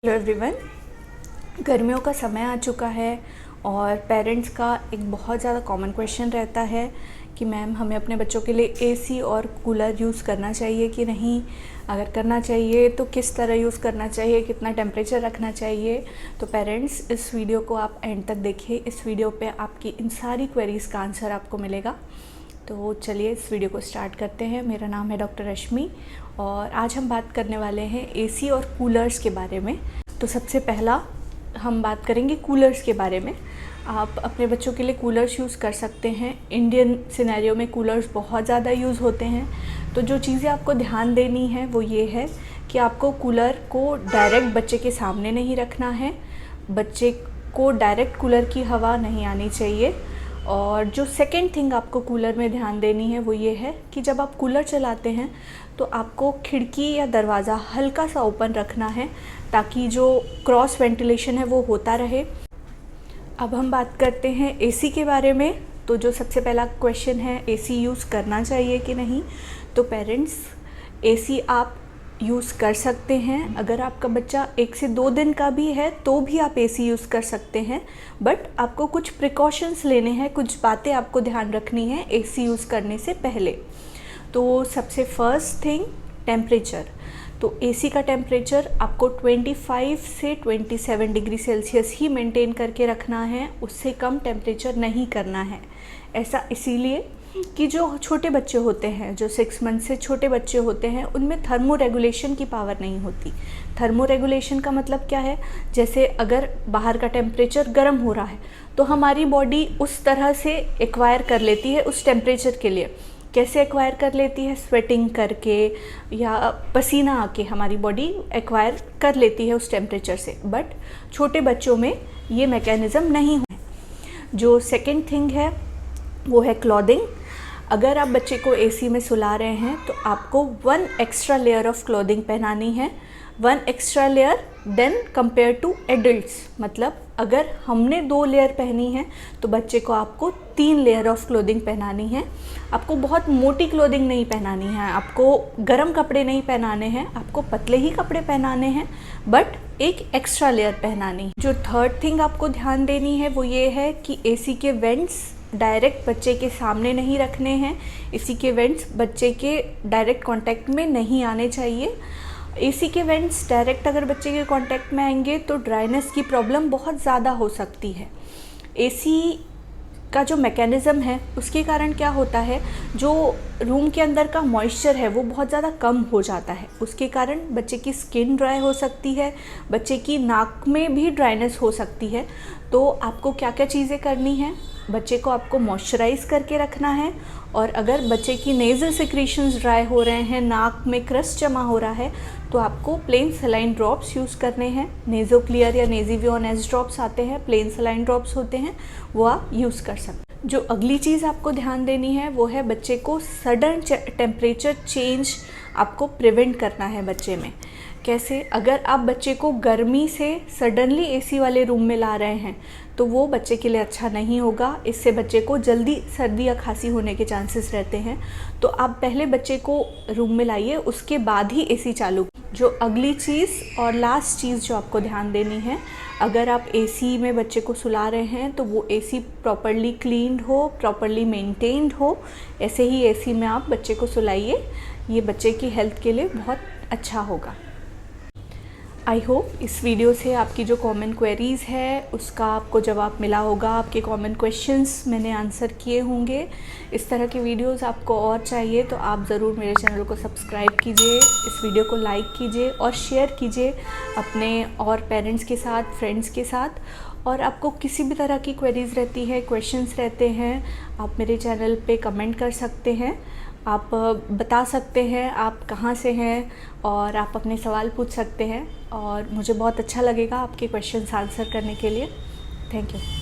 Everyone, गर्मियों का समय आ चुका है और पेरेंट्स का एक बहुत ज़्यादा कॉमन क्वेश्चन रहता है कि मैम हमें अपने बच्चों के लिए एसी और कूलर यूज़ करना चाहिए कि नहीं, अगर करना चाहिए तो किस तरह यूज़ करना चाहिए, कितना टेम्परेचर रखना चाहिए। तो पेरेंट्स इस वीडियो को आप एंड तक देखिए। इस वीडियो पे आपकी इन सारी क्वेरीज़ का आंसर आपको मिलेगा। तो चलिए इस वीडियो को स्टार्ट करते हैं। मेरा नाम है डॉक्टर रश्मि और आज हम बात करने वाले हैं एसी और कूलर्स के बारे में। तो सबसे पहला हम बात करेंगे कूलर्स के बारे में। आप अपने बच्चों के लिए कूलर्स यूज़ कर सकते हैं। इंडियन सिनेरियो में कूलर्स बहुत ज़्यादा यूज़ होते हैं। तो जो चीज़ें आपको ध्यान देनी है वो ये है कि आपको कूलर को डायरेक्ट बच्चे के सामने नहीं रखना है। बच्चे को डायरेक्ट कूलर की हवा नहीं आनी चाहिए। और जो सेकेंड थिंग आपको कूलर में ध्यान देनी है वो ये है कि जब आप कूलर चलाते हैं तो आपको खिड़की या दरवाज़ा हल्का सा ओपन रखना है ताकि जो क्रॉस वेंटिलेशन है वो होता रहे। अब हम बात करते हैं एसी के बारे में। तो जो सबसे पहला क्वेश्चन है, एसी यूज़ करना चाहिए कि नहीं। तो पेरेंट्स, एसी आप यूज़ कर सकते हैं। अगर आपका बच्चा 1 से 2 दिन का भी है तो भी आप एसी यूज़ कर सकते हैं, बट आपको कुछ प्रिकॉशंस लेने हैं, कुछ बातें आपको ध्यान रखनी है एसी यूज़ करने से पहले। तो सबसे फर्स्ट थिंग, टेम्परेचर। तो एसी का टेम्परेचर आपको 25 से 27 डिग्री सेल्सियस ही मेंटेन करके रखना है, उससे कम टेम्परेचर नहीं करना है। ऐसा इसीलिए कि जो छोटे बच्चे होते हैं, जो 6 मंथ से छोटे बच्चे होते हैं, उनमें थर्मो रेगुलेशन की पावर नहीं होती। थर्मो रेगुलेशन का मतलब क्या है? जैसे अगर बाहर का टेम्परेचर गर्म हो रहा है तो हमारी बॉडी उस तरह से एक्वायर कर लेती है उस टेम्परेचर के लिए। कैसे एक्वायर कर लेती है? स्वेटिंग करके या पसीना आके हमारी बॉडी एक्वायर कर लेती है उस टेम्परेचर से। बट छोटे बच्चों में ये मैकेनिज़्म नहीं है। जो सेकेंड थिंग है वो है क्लॉथिंग। अगर आप बच्चे को एसी में सुला रहे हैं तो आपको 1 एक्स्ट्रा लेयर ऑफ क्लॉथिंग पहनानी है। 1 extra layer then compare to adults. मतलब अगर हमने 2 लेयर पहनी है तो बच्चे को आपको 3 लेयर ऑफ क्लॉथिंग पहनानी है। आपको बहुत मोटी क्लॉथिंग नहीं पहनानी है, आपको गर्म कपड़े नहीं पहनाने हैं, आपको पतले ही कपड़े पहनाने हैं, बट एक एक्स्ट्रा लेयर पहनानी है। जो थर्ड थिंग आपको ध्यान देनी है वो ये है कि एसी के वेंट्स डायरेक्ट बच्चे के सामने नहीं रखने हैं। एसी के वेंट्स बच्चे के डायरेक्ट कांटेक्ट में नहीं आने चाहिए। एसी के वेंट्स डायरेक्ट अगर बच्चे के कांटेक्ट में आएंगे तो ड्राइनेस की प्रॉब्लम बहुत ज़्यादा हो सकती है। एसी का जो मैकेनिज़्म है उसके कारण क्या होता है, जो रूम के अंदर का मॉइस्चर है वो बहुत ज़्यादा कम हो जाता है। उसके कारण बच्चे की स्किन ड्राई हो सकती है, बच्चे की नाक में भी ड्राइनेस हो सकती है। तो आपको क्या क्या चीज़ें करनी है? बच्चे को आपको मॉइस्चराइज़ करके रखना है। और अगर बच्चे की नेज़ल सिक्रीशंस ड्राई हो रहे हैं, नाक में क्रस्ट जमा हो रहा है, तो आपको प्लेन सलाइन ड्रॉप्स यूज़ करने हैं। नेज़ो क्लियर या नेज़ीवियोन एस ड्रॉप्स आते हैं, प्लेन सलाइन ड्रॉप्स होते हैं, वो आप यूज़ कर सकते हैं। जो अगली चीज़ आपको ध्यान देनी है वो है बच्चे को सडन टेम्परेचर चेंज आपको प्रिवेंट करना है बच्चे में। कैसे? अगर आप बच्चे को गर्मी से सडनली एसी वाले रूम में ला रहे हैं तो वो बच्चे के लिए अच्छा नहीं होगा। इससे बच्चे को जल्दी सर्दी या खांसी होने के चांसेस रहते हैं। तो आप पहले बच्चे को रूम में लाइए, उसके बाद ही एसी चालू। जो अगली चीज़ और लास्ट चीज़ जो आपको ध्यान देनी है, अगर आप एसी में बच्चे को सुला रहे हैं तो वो एसी प्रॉपरली क्लीन्ड हो, प्रॉपरली मेंटेन्ड हो। ऐसे ही एसी में आप बच्चे को सुलाइए। ये बच्चे की हेल्थ के लिए बहुत अच्छा होगा। आई होप इस वीडियो से आपकी जो कॉमन क्वेरीज़ है उसका आपको जवाब मिला होगा। आपके कॉमन क्वेश्चंस मैंने आंसर किए होंगे। इस तरह के वीडियोस आपको और चाहिए तो आप ज़रूर मेरे चैनल को सब्सक्राइब कीजिए, इस वीडियो को लाइक कीजिए और शेयर कीजिए अपने और पेरेंट्स के साथ, फ्रेंड्स के साथ। और आपको किसी भी तरह की क्वेरीज़ रहती है, क्वेश्चंस रहते हैं, आप मेरे चैनल पे कमेंट कर सकते हैं। आप बता सकते हैं आप कहाँ से हैं और आप अपने सवाल पूछ सकते हैं और मुझे बहुत अच्छा लगेगा आपके क्वेश्चंस आंसर करने के लिए। Thank you.